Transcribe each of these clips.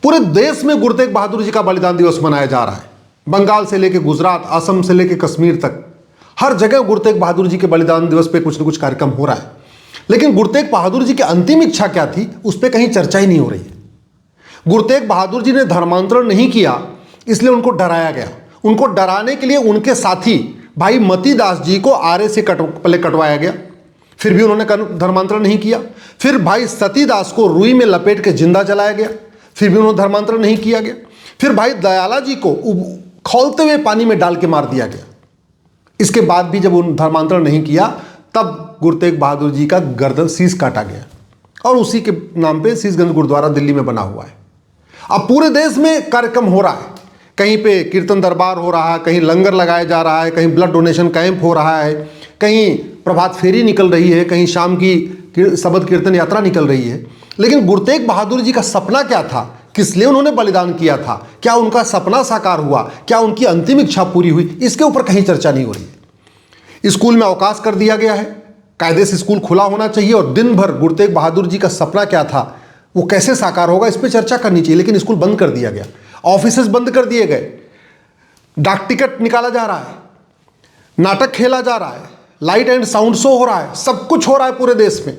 पूरे देश में गुरु तेग बहादुर जी का बलिदान दिवस मनाया जा रहा है। बंगाल से लेकर गुजरात, असम से लेकर कश्मीर तक हर जगह गुरु तेग बहादुर जी के बलिदान दिवस पे कुछ न कुछ कार्यक्रम हो रहा है। लेकिन गुरु तेग बहादुर जी की अंतिम इच्छा क्या थी, उस पर कहीं चर्चा ही नहीं हो रही है। गुरु तेग बहादुर जी ने धर्मांतरण नहीं किया, इसलिए उनको डराया गया। उनको डराने के लिए उनके साथी भाई मती दास जी को आरे से पहले कटवाया गया, फिर भी उन्होंने धर्मांतरण नहीं किया। फिर भाई सती दास को रुई में लपेट के जिंदा जलाया गया, फिर भी उन्होंने धर्मांतरण नहीं किया गया। फिर भाई दयाला जी को खौलते हुए पानी में डाल के मार दिया गया। इसके बाद भी जब उन्होंने धर्मांतरण नहीं किया, तब गुरु तेग बहादुर जी का गर्दन शीश काटा गया और उसी के नाम पे शीशगंज गुरुद्वारा दिल्ली में बना हुआ है। अब पूरे देश में कार्यक्रम हो रहा है, कहीं पे कीर्तन दरबार हो रहा है, कहीं लंगर लगाया जा रहा है, कहीं ब्लड डोनेशन कैंप हो रहा है, कहीं प्रभात फेरी निकल रही है, कहीं शाम की शबद कीर्तन यात्रा निकल रही है। लेकिन गुरु तेग बहादुर जी का सपना क्या था, किस लिए उन्होंने बलिदान किया था, क्या उनका सपना साकार हुआ, क्या उनकी अंतिम इच्छा पूरी हुई, इसके ऊपर कहीं चर्चा नहीं हो रही है। स्कूल में अवकाश कर दिया गया है, कायदे से स्कूल खुला होना चाहिए और दिन भर गुरु तेग बहादुर जी का सपना क्या था, वो कैसे साकार होगा, इस पर चर्चा करनी चाहिए। लेकिन स्कूल बंद कर दिया गया, ऑफिसेज बंद कर दिए गए, डाक टिकट निकाला जा रहा है, नाटक खेला जा रहा है, लाइट एंड साउंड शो हो रहा है, सब कुछ हो रहा है पूरे देश में।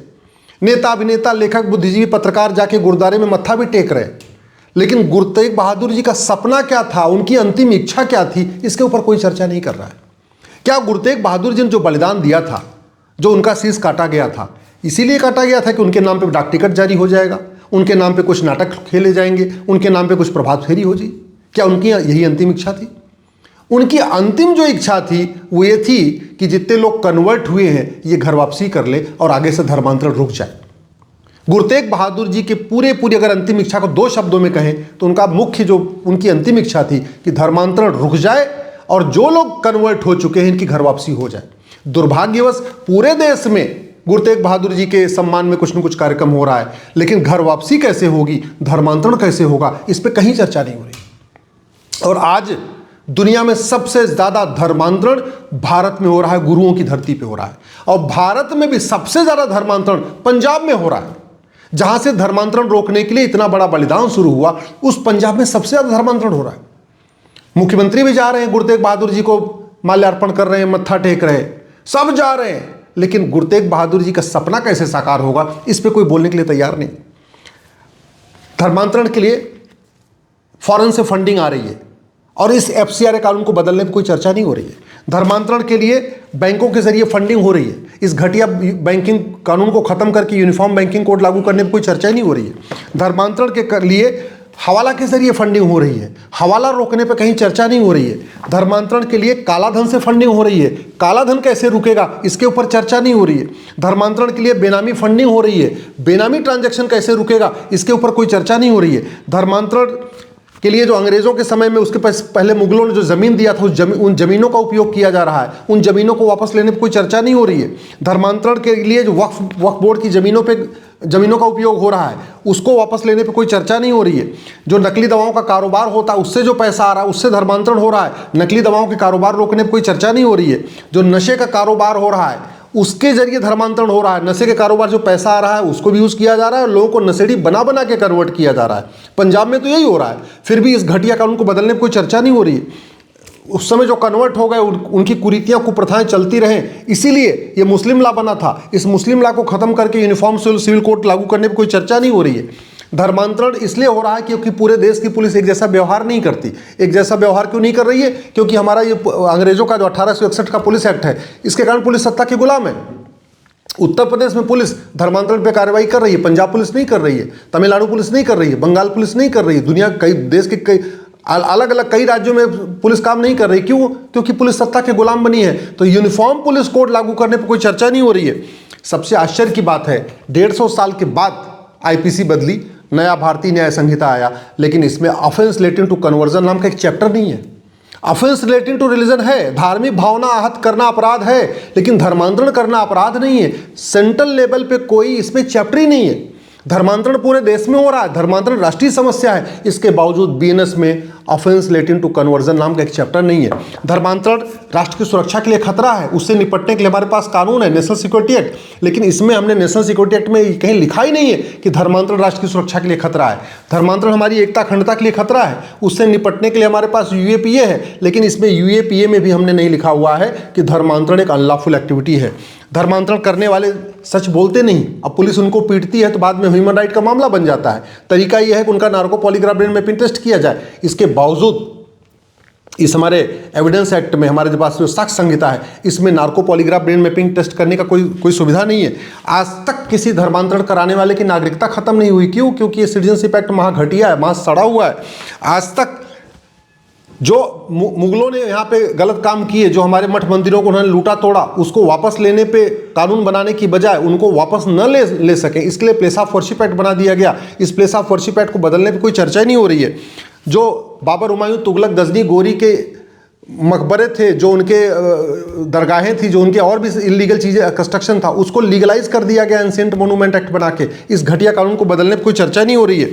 नेता, अभिनेता, लेखक, बुद्धिजीवी, पत्रकार जाके गुरुद्वारे में मत्था भी टेक रहे हैं। लेकिन गुरु तेग बहादुर जी का सपना क्या था, उनकी अंतिम इच्छा क्या थी, इसके ऊपर कोई चर्चा नहीं कर रहा है। क्या गुरु तेग बहादुर जी ने जो बलिदान दिया था, जो उनका शीश काटा गया था, इसीलिए काटा गया था कि उनके नाम पे डाक टिकट जारी हो जाएगा, उनके नाम पे कुछ नाटक खेले जाएंगे, उनके नाम पे कुछ प्रभात फेरी हो जाएगी? क्या उनकी यही अंतिम इच्छा थी? उनकी अंतिम जो इच्छा थी वो ये थी कि जितने लोग कन्वर्ट हुए हैं ये घर वापसी कर ले और आगे से धर्मांतरण रुक जाए। गुरु तेग बहादुर जी के पूरी अगर अंतिम इच्छा को दो शब्दों में कहें तो उनका मुख्य जो उनकी अंतिम इच्छा थी कि धर्मांतरण रुक जाए और जो लोग कन्वर्ट हो चुके हैं इनकी घर वापसी हो जाए। दुर्भाग्यवश पूरे देश में गुरु तेग बहादुर जी के सम्मान में कुछ न कुछ कार्यक्रम हो रहा है, लेकिन घर वापसी कैसे होगी, धर्मांतरण कैसे होगा, इस पर कहीं चर्चा नहीं हो रही। और आज दुनिया में सबसे ज्यादा धर्मांतरण भारत में हो रहा है, गुरुओं की धरती पे हो रहा है। और भारत में भी सबसे ज्यादा धर्मांतरण पंजाब में हो रहा है, जहां से धर्मांतरण रोकने के लिए इतना बड़ा बलिदान शुरू हुआ, उस पंजाब में सबसे ज्यादा धर्मांतरण हो रहा है। मुख्यमंत्री भी जा रहे हैं, गुरु तेग बहादुर जी को माल्यार्पण कर रहे हैं, मत्था टेक रहे हैं, सब जा रहे हैं, लेकिन गुरु तेग बहादुर जी का सपना कैसे साकार होगा, इस पर कोई बोलने के लिए तैयार नहीं। धर्मांतरण के लिए फॉरेन से फंडिंग आ रही है और इस FCRA कानून को बदलने पर कोई चर्चा नहीं हो रही है। धर्मांतरण के लिए बैंकों के जरिए फंडिंग हो रही है, इस घटिया बैंकिंग कानून को खत्म करके यूनिफॉर्म बैंकिंग कोड लागू करने पर कोई चर्चा ही नहीं हो रही है। धर्मांतरण के लिए हवाला के जरिए फंडिंग हो रही है, हवाला रोकने पर कहीं चर्चा नहीं हो रही है। धर्मांतरण के लिए काला धन से फंडिंग हो रही है, काला धन कैसे रुकेगा, इसके ऊपर चर्चा नहीं हो रही है। धर्मांतरण के लिए बेनामी फंडिंग हो रही है, बेनामी ट्रांजैक्शन कैसे रुकेगा, इसके ऊपर कोई चर्चा नहीं हो रही है। धर्मांतरण के लिए जो अंग्रेजों के समय में उसके पास पहले मुगलों ने जो जमीन दिया था, उन जमीनों का उपयोग किया जा रहा है, उन जमीनों को वापस लेने पर कोई चर्चा नहीं हो रही है। धर्मांतरण के लिए जो वक्फ बोर्ड की जमीनों का उपयोग हो रहा है, उसको वापस लेने पे कोई चर्चा नहीं हो रही है। जो नकली दवाओं का कारोबार होता है, उससे जो पैसा आ रहा है, उससे धर्मांतरण हो रहा है, नकली दवाओं के कारोबार रोकने पे कोई चर्चा नहीं हो रही है। जो नशे का कारोबार हो रहा है, उसके जरिए धर्मांतरण हो रहा है, नशे के कारोबार जो पैसा आ रहा है उसको भी यूज़ किया जा रहा है, लोगों को नशेड़ी बना बना के कन्वर्ट किया जा रहा है। पंजाब में तो यही हो रहा है, फिर भी इस घटिया कानून को बदलने पर कोई चर्चा नहीं हो रही है। उस समय जो कन्वर्ट हो गए उनकी कुरीतियां, कुप्रथाएं चलती रहें, इसीलिए ये मुस्लिम लॉ बना था। इस मुस्लिम लॉ को खत्म करके यूनिफॉर्म सिविल कोड लागू करने पर कोई चर्चा नहीं हो रही है। धर्मांतरण इसलिए हो रहा है क्योंकि पूरे देश की पुलिस एक जैसा व्यवहार नहीं करती। एक जैसा व्यवहार क्यों नहीं कर रही है? क्योंकि हमारा ये अंग्रेजों का जो 1861 का पुलिस एक्ट है, इसके कारण पुलिस सत्ता के गुलाम है। उत्तर प्रदेश में पुलिस धर्मांतरण पे कार्रवाई कर रही है, पंजाब पुलिस नहीं कर रही है, तमिलनाडु पुलिस नहीं कर रही है, बंगाल पुलिस नहीं कर रही है, दुनिया कई देश के कई अलग अलग कई राज्यों में पुलिस काम नहीं कर रही। क्यों? क्योंकि पुलिस सत्ता के गुलाम बनी है। तो यूनिफॉर्म पुलिस कोड लागू करने पर कोई चर्चा नहीं हो रही है। सबसे आश्चर्य की बात है, 150 साल के बाद IPC बदली, नया भारतीय न्याय संहिता आया, लेकिन इसमें ऑफेंस रिलेटिंग टू कन्वर्जन नाम का एक चैप्टर नहीं है। ऑफेंस रिलेटिंग टू रिलीजन है, धार्मिक भावना आहत करना अपराध है, लेकिन धर्मांतरण करना अपराध नहीं है। सेंट्रल लेवल पे कोई इसमें चैप्टर ही नहीं है। धर्मांतरण पूरे देश में हो रहा है, धर्मांतरण राष्ट्रीय समस्या है, इसके बावजूद बीएनएस में ऑफेंस लेटिंग टू कन्वर्जन नाम का एक चैप्टर नहीं है। धर्मांतरण राष्ट्र की सुरक्षा के लिए खतरा है, उससे निपटने के लिए हमारे पास कानून है, नेशनल सिक्योरिटी एक्ट, लेकिन इसमें हमने नेशनल सिक्योरिटी एक्ट में कहीं लिखा ही नहीं है कि धर्मांतरण राष्ट्र की सुरक्षा के लिए खतरा है। धर्मांतरण हमारी एकता अखंडता के लिए खतरा है, उससे निपटने के लिए हमारे पास यूएपीए है, लेकिन इसमें यूएपीए में भी हमने नहीं लिखा हुआ है कि धर्मांतरण एक अनलॉफुल एक्टिविटी है। धर्मांतरण करने वाले सच बोलते नहीं, अब पुलिस उनको पीटती है तो बाद में ह्यूमन राइट का मामला बन जाता है। तरीका यह है कि उनका narco polygraph brain mapping test किया जाए। इसके बावजूद इस हमारे एविडेंस एक्ट में, हमारे पास जो साक्ष्य संहिता है, इसमें narco polygraph brain mapping test करने का कोई सुविधा नहीं है। आज तक किसी धर्मांतरण कराने वाले की नागरिकता खत्म नहीं हुई। क्यों? क्योंकि ये सिटीजनशिप एक्ट महा घटिया है, महा सड़ा हुआ है। आज तक जो मुगलों ने यहाँ पे गलत काम किए, जो हमारे मठ मंदिरों को उन्होंने लूटा तोड़ा, उसको वापस लेने पे कानून बनाने की बजाय उनको वापस न ले सके, इसके लिए प्लेस ऑफ वर्शिप एक्ट बना दिया गया। इस प्लेस ऑफ वर्शिप एक्ट को बदलने पे कोई चर्चा ही नहीं हो रही है। जो बाबर, हुमायूं, तुगलक, गजनी, गोरी के मकबरे थे, जो उनके दरगाहें थी, जो उनके और भी इलीगल चीज़ें कंस्ट्रक्शन था, उसको लीगलाइज कर दिया गया एंशिएंट मोनूमेंट एक्ट बना के। इस घटिया कानून को बदलने पर कोई चर्चा नहीं हो रही है।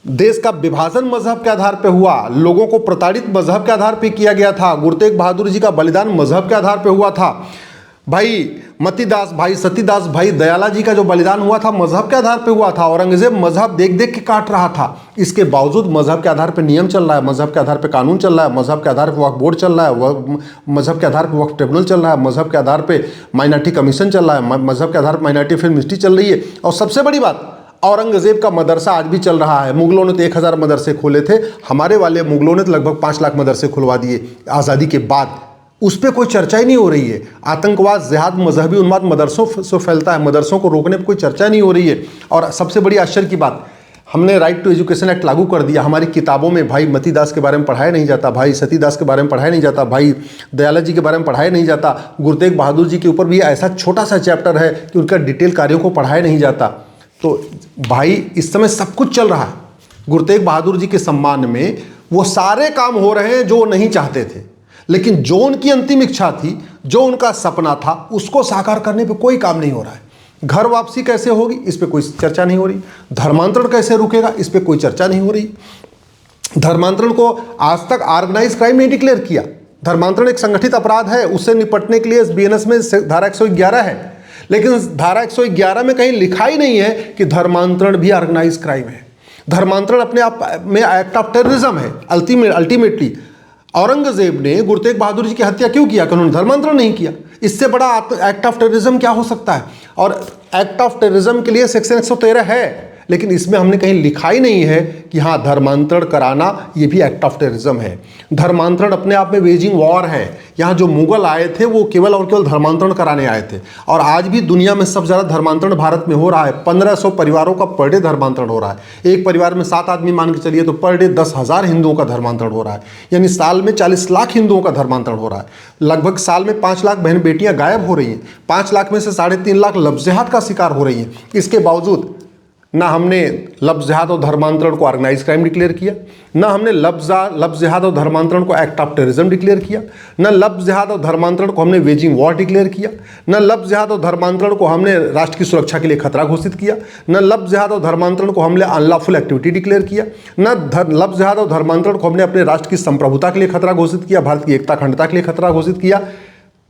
देश का विभाजन मजहब के आधार पे हुआ, लोगों को प्रताड़ित मजहब के आधार पे किया गया था। गुरु तेग बहादुर जी का बलिदान मजहब के आधार पे हुआ था। भाई मतीदास, भाई सतीदास, भाई दयाला जी का जो बलिदान हुआ था मजहब के आधार पे हुआ था। औरंगजेब मजहब देख देख के काट रहा था, इसके बावजूद मजहब के आधार पे नियम चल रहा है, मजहब के आधार पे कानून चल रहा है, मजहब के आधार पे वक्फ बोर्ड चल रहा है, मजहब के आधार पे वक्फ ट्रिब्यूनल चल रहा है, मजहब के आधार पे माइनॉरिटी कमीशन चल रहा है, मजहब के आधार पर माइनॉरिटी फिल्म मिनिस्ट्री चल रही है। और सबसे बड़ी बात, औरंगजेब का मदरसा आज भी चल रहा है। मुगलों ने तो 1000 मदरसे खोले थे, हमारे वाले मुगलों ने तो लगभग 5 लाख मदरसे खुलवा दिए आज़ादी के बाद। उस पर कोई चर्चा ही नहीं हो रही है। आतंकवाद, जिहाद, मजहबी उन्माद मदरसों से फैलता है, मदरसों को रोकने पर कोई चर्चा नहीं हो रही है। और सबसे बड़ी आश्चर्य की बात, हमने राइट टू एजुकेशन एक्ट लागू कर दिया, हमारी किताबों में भाई मतीदास के बारे में पढ़ाया नहीं जाता, भाई सतीदास के बारे में पढ़ाया नहीं जाता, भाई दयाला जी के बारे में पढ़ाया नहीं जाता। गुरु तेग बहादुर जी के ऊपर भी ऐसा छोटा सा चैप्टर है कि उनका डिटेल कार्यों को पढ़ाया नहीं जाता। तो भाई इस समय सब कुछ चल रहा है गुरु तेग बहादुर जी के सम्मान में, वो सारे काम हो रहे हैं जो वो नहीं चाहते थे, लेकिन जो उनकी अंतिम इच्छा थी, जो उनका सपना था, उसको साकार करने पे कोई काम नहीं हो रहा है। घर वापसी कैसे होगी, इस पे कोई चर्चा नहीं हो रही। धर्मांतरण कैसे रुकेगा, इस पे कोई चर्चा नहीं हो रही। धर्मांतरण को आज तक ऑर्गेनाइज क्राइम नहीं डिक्लेयर किया। धर्मांतरण एक संगठित अपराध है, उससे निपटने के लिए बीएनएस में धारा 111 है, लेकिन धारा 111 में कहीं लिखा ही नहीं है कि धर्मांतरण भी ऑर्गेनाइज क्राइम है। धर्मांतरण अपने आप में एक्ट ऑफ टेररिज्म है। अल्टीमेटली औरंगजेब ने गुरु तेग बहादुर जी की हत्या क्यों किया? कि उन्होंने धर्मांतरण नहीं किया। इससे बड़ा एक्ट ऑफ टेररिज्म क्या हो सकता है? और एक्ट ऑफ टेररिज्म के लिए सेक्शन 113 है, लेकिन इसमें हमने कहीं लिखा ही नहीं है कि हाँ धर्मांतरण कराना ये भी एक्ट ऑफ टेररिज्म है। धर्मांतरण अपने आप में वेजिंग वॉर है। यहाँ जो मुगल आए थे वो केवल और केवल धर्मांतरण कराने आए थे, और आज भी दुनिया में सबसे ज़्यादा धर्मांतरण भारत में हो रहा है। 1500 परिवारों का पर डे धर्मांतरण हो रहा है। एक परिवार में 7 आदमी मान के चलिए तो पर डे 10,000 हिंदुओं का धर्मांतरण हो रहा है, यानी साल में 40 लाख हिंदुओं का धर्मांतरण हो रहा है। लगभग साल में 5 लाख बहन बेटियाँ गायब हो रही हैं। 5 लाख में से 3.5 लाख लफ्ज़-ए-जिहाद का शिकार हो रही हैं। इसके बावजूद ना हमने लफ्ज़-ए-जिहाद और धर्मांतरण को ऑर्गेनाइज क्राइम डिक्लेयर किया, ना हमने लफ्ज़-ए-जिहाद और धर्मांतरण को एक्ट ऑफ टेररिज्म डिक्लेयर किया, ना लफ्ज़-ए-जिहाद और धर्मांतरण को हमने वेजिंग वॉर डिक्लेयर किया, ना लफ्ज़-ए-जिहाद और धर्मांतरण को हमने राष्ट्र की सुरक्षा के लिए खतरा घोषित किया, ना लफ्ज़-ए-जिहाद और धर्मांतरण को हमने अनलॉफुल एक्टिविटी डिक्लेयर किया, ना लफ्ज़-ए-जिहाद और धर्मांतरण को हमने अपने राष्ट्र की संप्रभुता के लिए खतरा घोषित किया, भारत की एकता अखंडता के लिए खतरा घोषित किया।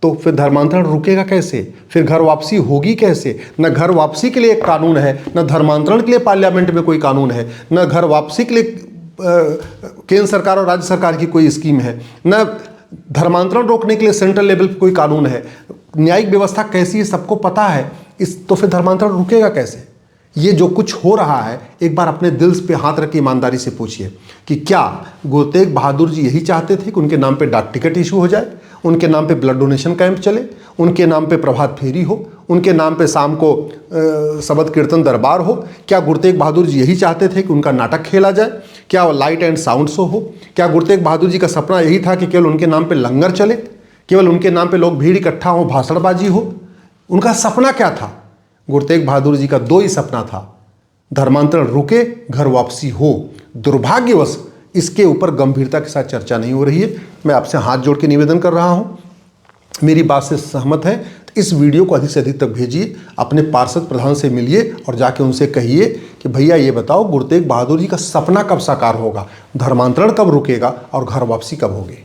तो फिर धर्मांतरण रुकेगा कैसे? फिर घर वापसी होगी कैसे? न घर वापसी के लिए एक कानून है, न धर्मांतरण के लिए पार्लियामेंट में कोई कानून है, न घर वापसी के लिए केंद्र सरकार और राज्य सरकार की कोई स्कीम है, न धर्मांतरण रोकने के लिए सेंट्रल लेवल पर कोई कानून है। न्यायिक व्यवस्था कैसी है सबको पता है। तो फिर धर्मांतरण रुकेगा कैसे? ये जो कुछ हो रहा है, एक बार अपने दिल पे हाथ रख के ईमानदारी से पूछिए कि क्या गुरु तेग बहादुर जी यही चाहते थे कि उनके नाम पे डाक टिकट इशू हो जाए, उनके नाम पे ब्लड डोनेशन कैंप चले, उनके नाम पे प्रभात फेरी हो, उनके नाम पे शाम को शबद कीर्तन दरबार हो? क्या गुरु तेग बहादुर जी यही चाहते थे कि उनका नाटक खेला जाए? क्या लाइट एंड साउंड शो हो? क्या गुरु तेग बहादुर जी का सपना यही था कि केवल उनके नाम पे लंगर चले, केवल उनके नाम पे लोग भीड़ इकट्ठा हो, भाषणबाजी हो? उनका सपना क्या था? गुरु तेग बहादुर जी का 2 ही सपना था, धर्मांतरण रुके, घर वापसी हो। दुर्भाग्यवश इसके ऊपर गंभीरता के साथ चर्चा नहीं हो रही है। मैं आपसे हाथ जोड़ के निवेदन कर रहा हूँ, मेरी बात से सहमत है इस वीडियो को अधिक से अधिक तक भेजिए, अपने पार्षद प्रधान से मिलिए और जाके उनसे कहिए कि भैया ये बताओ गुरु तेग बहादुर जी का सपना कब साकार होगा, धर्मांतरण कब रुकेगा और घर वापसी कब होगी।